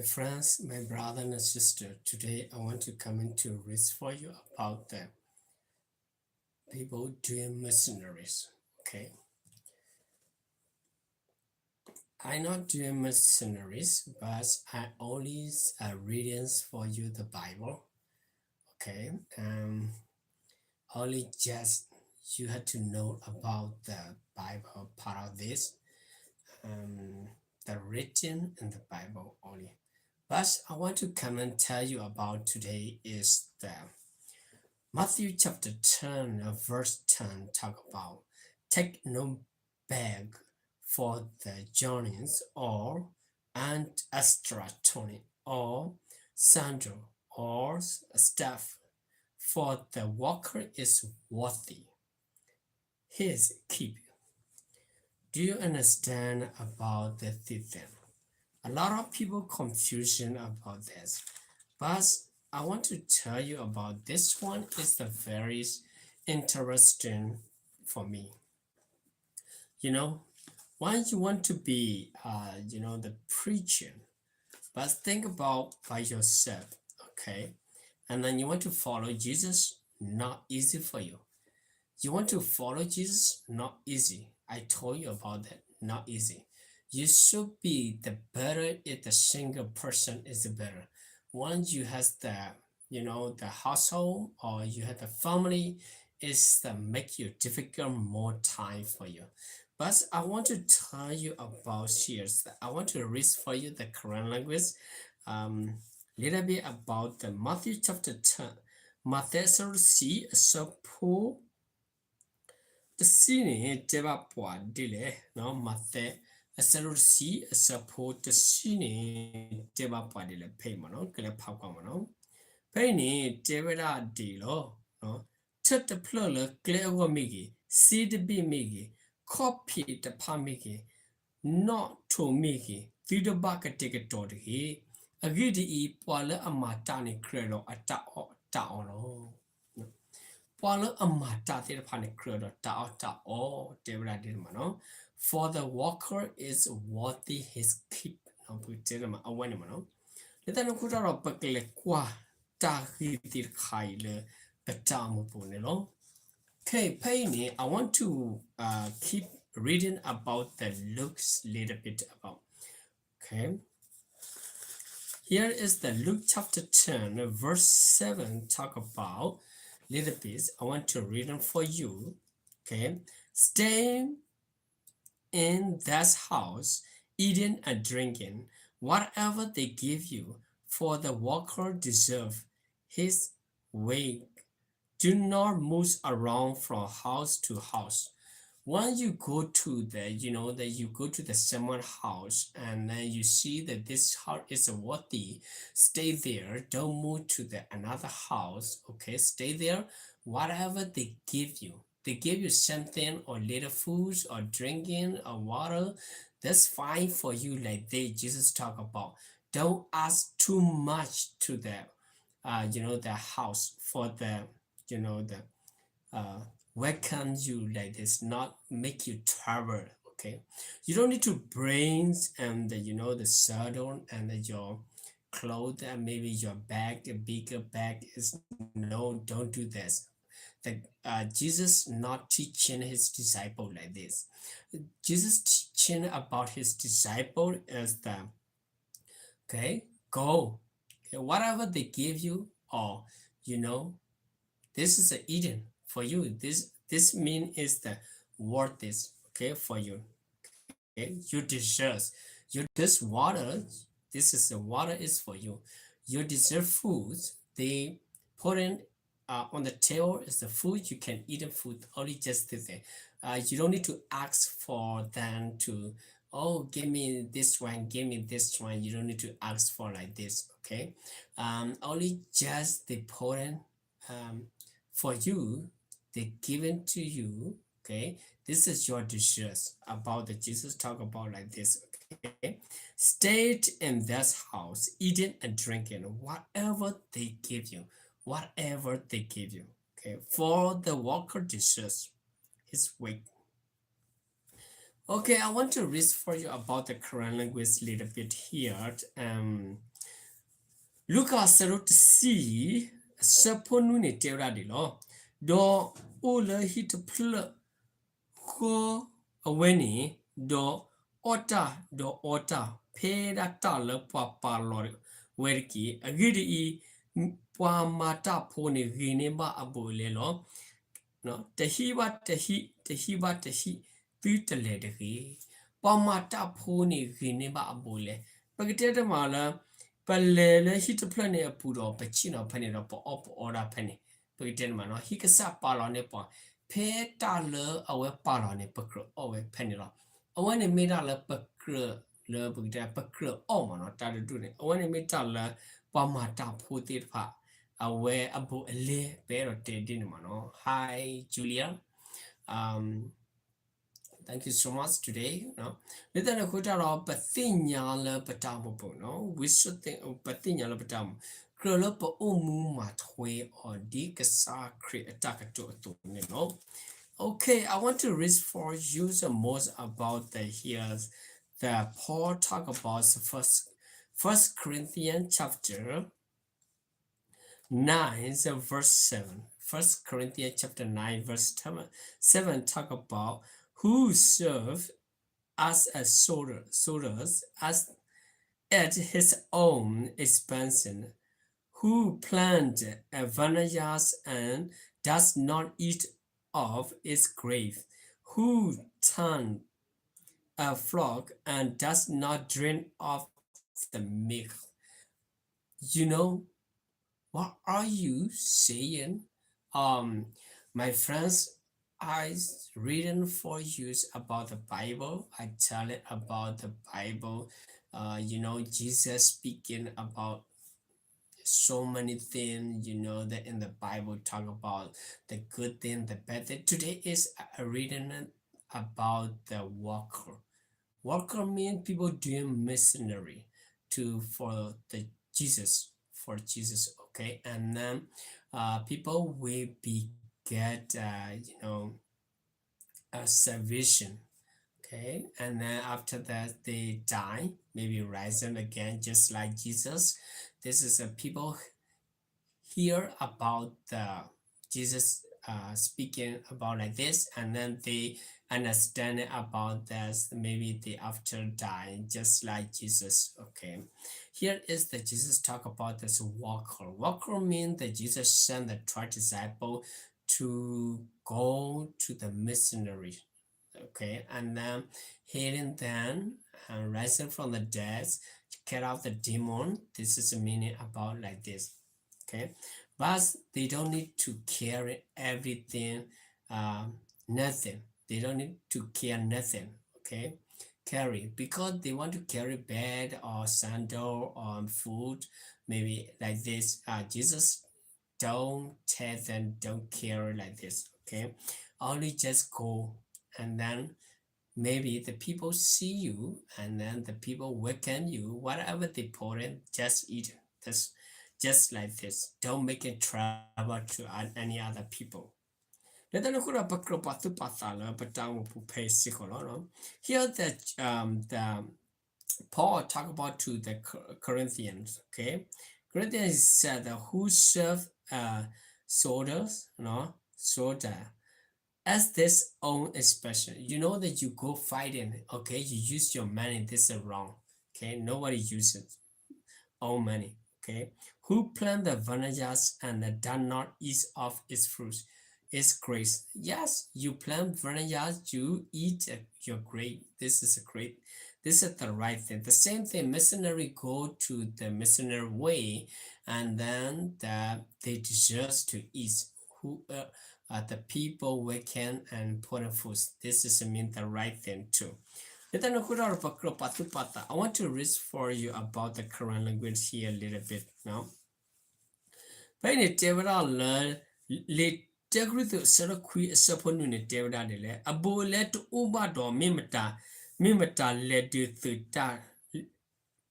My friends, my brother and sister, today I want to come in to read for you about the people doing missionaries. Okay, I'm not doing missionaries, but I always reading for you the Bible. Okay, only just you had to know about the Bible part of this, um, the written in the Bible only. But I want to come and tell you about today is the Matthew chapter 10, verse 10 talk about take no bag for the journeys or and extra tunic or sandal or staff, for the walker is worthy. His keep. Do you understand about the thing? A lot of people confusion about this, but I want to tell you about this one is the very interesting for me. You know, when you want to be, the preacher, but think about by yourself, okay? And then you want to follow Jesus, not easy for you. You want to follow Jesus, not easy. I told you about that, not easy. You should be the better if the single person is the better. Once you has the the household or you have the family, is the make you difficult more time for you. But I want to tell you about here. I want to read for you the Quran language. Little bit about the Matthew chapter 10. Matthew see support the scene deba pwa dile no mate a salusi a support the scene deba pwa dile pay mono kele papa mono pay ni debera dilo no tet the plur clear wa migi see the be migi copy the pamigi not to migi through the bucket ticket to the a giddy pwala a matani credo a ta on Palo amata te pane credo ta o devra mano. For the walker is worthy his keep. No putere ma awane mano. Leta no kuta ro pakle kwa ta hitir kaile petamu punelo. Okay, Penny, I want to keep reading about the looks little bit about. Okay. Here is the Luke chapter 10, verse 7 talk about little bit. I want to read them for you. Okay. Stay in that house, eating and drinking, whatever they give you, for the worker deserve his wage. Do not move around from house to house. When you go to you go to the someone house and then you see that this house is worthy, stay there, don't move to the another house. Okay, stay there. Whatever they give you something or little foods or drinking or water, that's fine for you. Like Jesus talk about, don't ask too much to the the house for the the uh, welcome you like this, not make you trouble. Okay, you don't need to bring and the saddle and your clothes and maybe your bag, a bigger bag is no, don't do this. The Jesus not teaching his disciple like this. Jesus teaching about his disciple is the okay, go, okay, whatever they give you, or you know this is a Eden for you. This mean is the worth this, okay, for you. Okay, you deserve this water. This is the water is for you. You deserve foods. They put in on the table is the food you can eat. The food only just this. You don't need to ask for them to, oh, give me this one, give me this one. You don't need to ask for like this. Okay, only just they put in for you, they given to you. Okay, this is your dishes about the Jesus talk about like this. Okay, stayed in this house, eating and drinking whatever they give you, whatever they give you. Okay, for the worker dishes his weight. Okay, I want to read for you about the Quran language a little bit here. Luka serut si saponu ne tera de lo do ola hit plug ko aweni do ota peda tala papa lor werki agidi pwa mata pone gine ba abole lo no tehi tutale de gi pwa mata pone gine ba abole pagete mala palele hit plan ne apudo pachino pane no po op ora pane pagete ma no hikasa palo ne po phe ta le awe palo ne pakro awe pane lo awe ne me da le pakro le pagete pakro o ma no ta du ne awe ne me ta le pwa mata pho te pha awe abu ele pero te din ma no hi Julia um thank you so much today no later na khuta ro patinya la patamu po no we should think patinya la patamu kro lo po umu ma thwe or di kasa create attack to ne no okay I want to read for you the most about the here the Paul talk about the first Corinthians chapter 9 verse 7 first Corinthians chapter 9 verse 7 talk about who serve as a soldiers as at his own expense, who plant a vineyard and does not eat of its grapes, who tend a flock and does not drink of the milk. You know, what are you saying? Um, my friends, I reading for you about the Bible. I tell it about the Bible. Jesus speaking about so many things. That in the Bible talk about the good thing, the bad thing. Today is a reading about the worker. Worker means people doing missionary for Jesus, okay, and then people will be get a salvation, okay, and then after that they die, maybe rising again, just like Jesus. This is a people hear about the Jesus speaking about like this, and then they understand about this. Maybe they after dying, just like Jesus. Okay, here is the Jesus talk about this walker. Walker means that Jesus sent the 12 disciple to go to the missionary. Okay, and then healing them and rising from the dead, get out the demon. This is a meaning about like this. Okay, but they don't need to carry everything, nothing. They don't need to carry nothing. Okay, carry because they want to carry bed or sandal or food, maybe like this. Jesus don't tell them don't carry like this. Okay, only just go, and then maybe the people see you, and then the people welcome you. Whatever they put in, just eat it. Just like this. Don't make it trouble to any other people. Here the Paul talk about to the Corinthians. Okay, Corinthians said who serve soldiers, soldier as this own expression. You know that you go fighting. Okay, you use your money. This is wrong. Okay, nobody uses own money. Okay, who plant the vineyards and do not eat of its fruits? It's grace. Yes, you plant vineyards, you eat your grape. This is a great. This is the right thing. The same thing. Missionary go to the missionary way, and then they deserve to eat. Who the people weekend and put food. This is mean the right thing too. I want to read for you about the current language here a little bit now. By the table learn late Tegritu Serakui Saponu Tevda de le, a bull let Ubado Mimata let you thita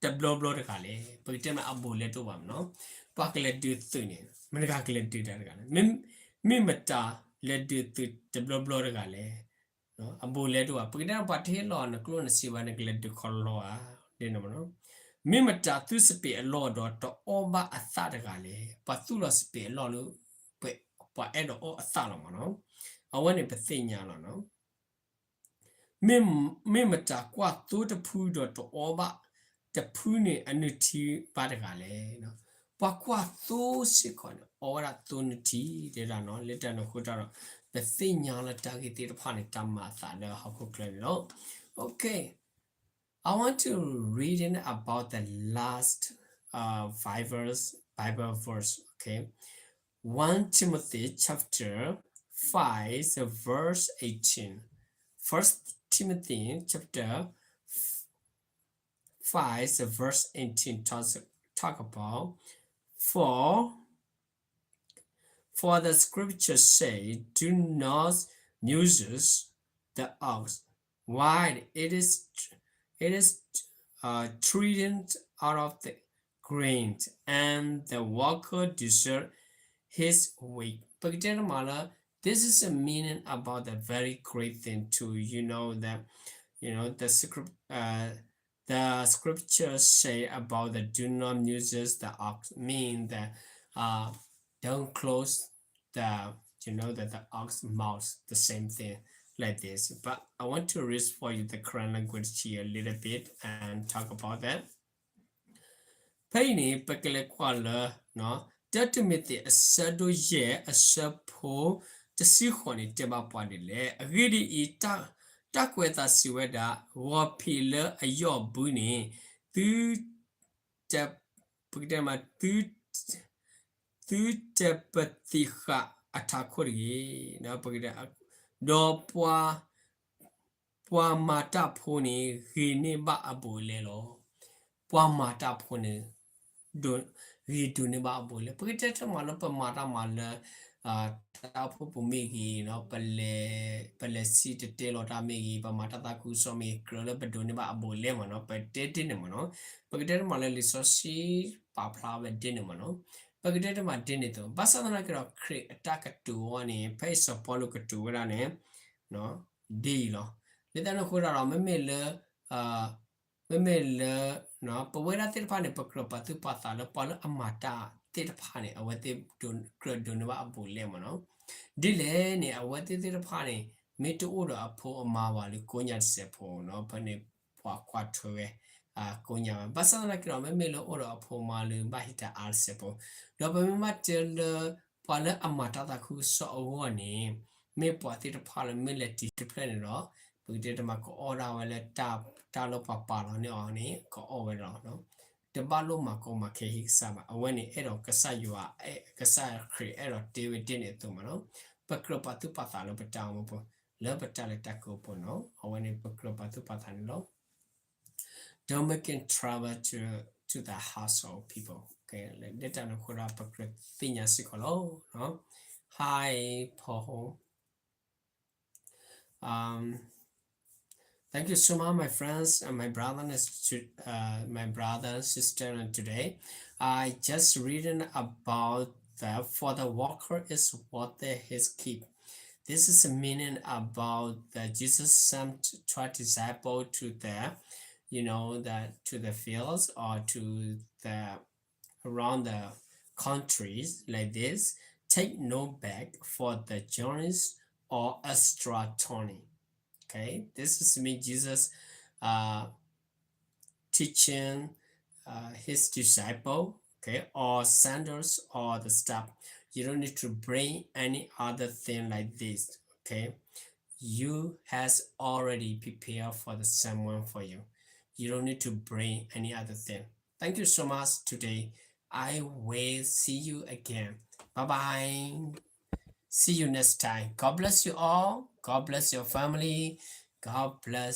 the blow blow the galley, but tell me a bull let one, no? Pack let you thin, Megak let you that Mimata let you the blow blow the galley. No, a bull let you up. Put down Patil on a clone see when I let you call Loa, dinner. mimata tu spe a lot to oba a thadagale but tu lo spe a lot but edo o a thalamo no I want to think no mimata qua tu the pu to oba the puni anuti badagale no but qua tu sikon ora tunity de no later no hutaro the thing la target upon it tamata no how could no okay I want to read in about the last 5 Bible verse, okay? 1 Timothy chapter 5, verse 18. First Timothy chapter 5, verse 18 talk about for the scriptures say, do not use the ox while it is treated out of the grain, and the worker deserve his weight. This is a meaning about the very great thing too. The scriptures say about the do not uses the ox mean that don't close the ox mouth, the same thing like this. But I want to read for you the current language here a little bit and talk about that. Penny pekele kwala no detimite a sado ye a sapo the sihoni tema panile a really ita takweta siweda wa pila a yo buni tu te pugdema tu te patiha atakori no pugda do pwa mata poni hini ba abule lo pwa mata poni do we do ne ba bole pagita ta mala pa mata mala ta pho pu me gi no pale si te lo ta me gi pa mata ta ku so me kro le pa do ne ba bole ma no pa te ne ma no pagita mala li so si pa phla ba de ne ma no pagita ma de ne to basana ka create attack to one pay so polo ka to ra ne no di lo le ta no ko ra me me le me le no pa we ra te pa ne pa kro pa tu pa ta le pa le amata te pa ne awate don kro don ba abu le mo no di le ne awate te pa ne me to o a pho ama wa le ko nya se pho no pa ne pa kwa thwe ko nya ba sa na kro me le o a pho ma le ba hita al se pho do pa me ma te le pa le amata ta khu so o ne me pa te pa le me le ti te plan no bu te ma ko order wa le ta lo pa lo ne o ne ko o we lo no te ba lo ma ko ma ke hi sa ma awen ne e ro ka sa yu a e ka sa cre e ro te we tin ne to ma no pa kro pa tu pa ta lo pa ta mo po le pa ta le ta ko po no awen ne pa kro pa tu pa ta no don't make it travel to the household people okay let ta no ko ra pa kro tin ya si ko lo no hi po Thank you so much, my friends and my brother and sister. And today, I just reading about that for the walker is what his keep. This is a meaning about that Jesus sent 12 disciples to to the fields or to the around the countries like this. Take no bag for the journeys or extra turning. Okay, this is me Jesus teaching his disciple, okay, or sandals or the stuff. You don't need to bring any other thing like this, okay. You has already prepared for the someone for you. You don't need to bring any other thing. Thank you so much today. I will see you again. Bye bye. See you next time. God bless you all. God bless your family. God bless